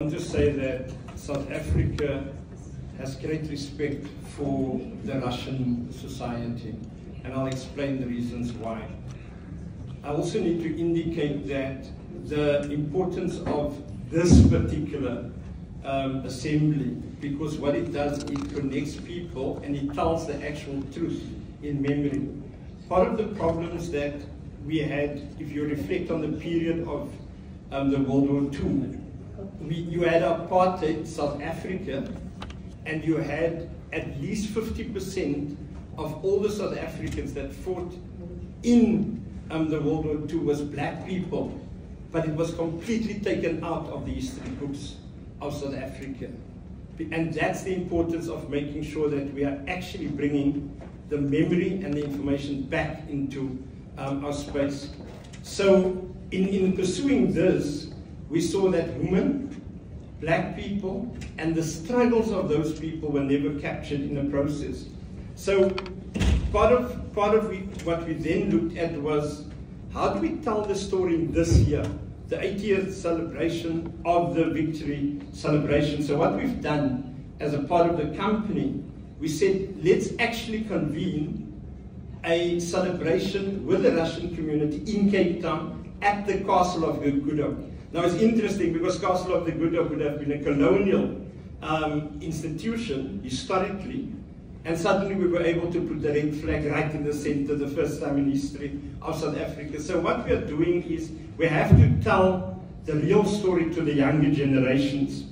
I want to say that South Africa has great respect for the Russian society, and I'll explain the reasons why. I also need to indicate that the importance of this particular assembly, because what it does, it connects people and it tells the actual truth in memory. Part of the problems that we had, if you reflect on the period of the World War II, you had apartheid South Africa, and you had at least 50% of all the South Africans that fought in the World War II was black people, but it was completely taken out of the history books of South Africa. And that's the importance of making sure that we are actually bringing the memory and the information back into our space. So in pursuing this, we saw that women, black people, and the struggles of those people were never captured in the process. So part of what we then looked at was, how do we tell the story this year, the 80th celebration of the victory celebration? So what we've done as a part of the company, we said, let's actually convene a celebration with the Russian community in Cape Town at the Castle of Gudok. Now it's interesting because Castle of the Gudok would have been a colonial institution historically, and suddenly we were able to put the red flag right in the center, the first time in history of South Africa. So what we are doing is we have to tell the real story to the younger generations.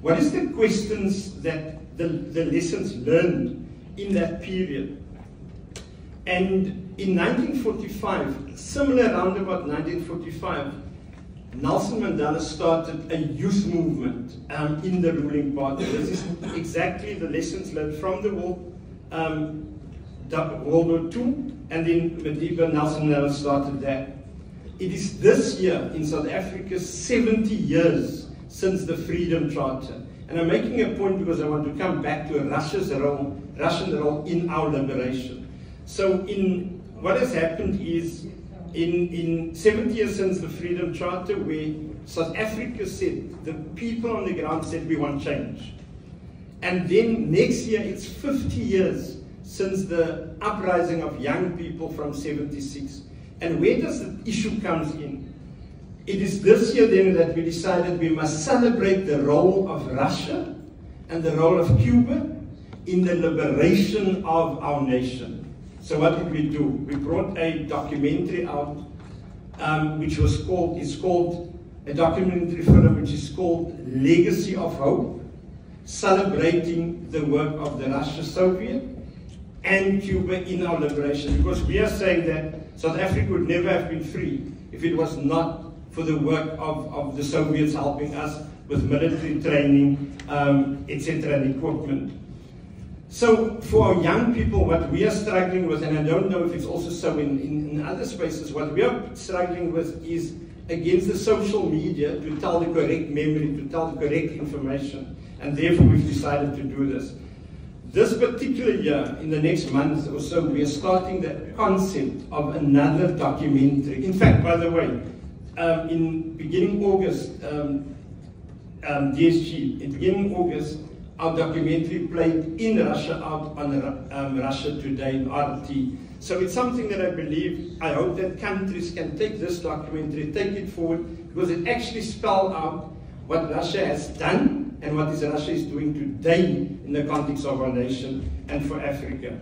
What is the questions that the lessons learned in that period? And in 1945, similar around about 1945, Nelson Mandela started a youth movement in the ruling party. This is exactly the lessons learned from the World War II, and then Madiba, Nelson Mandela started that. It is this year in South Africa 70 years since the Freedom Charter. And I'm making a point because I want to come back to Russian role in our liberation. So what has happened is, in 70 years since the Freedom Charter, where South Africa said, the people on the ground said, we want change. And then next year, it's 50 years since the uprising of young people from 76. And where does the issue comes in? It is this year then that we decided we must celebrate the role of Russia and the role of Cuba in the liberation of our nation. So what did we do? We brought a documentary out, which is called a documentary film, which is called Legacy of Hope, celebrating the work of the Russia, Soviet, and Cuba in our liberation. Because we are saying that South Africa would never have been free if it was not for the work of the Soviets helping us with military training, etc., and equipment. So for our young people, what we are struggling with, and I don't know if it's also so in other spaces, what we are struggling with is against the social media to tell the correct memory, to tell the correct information, and therefore we've decided to do this. This particular year, in the next month or so, we are starting the concept of another documentary. In fact, by the way, in beginning August, DSG, in beginning August, our documentary played in Russia out on Russia Today, RT. So it's something that I hope that countries can take this documentary, take it forward, because it actually spells out what Russia has done and what Russia is doing today in the context of our nation and for Africa.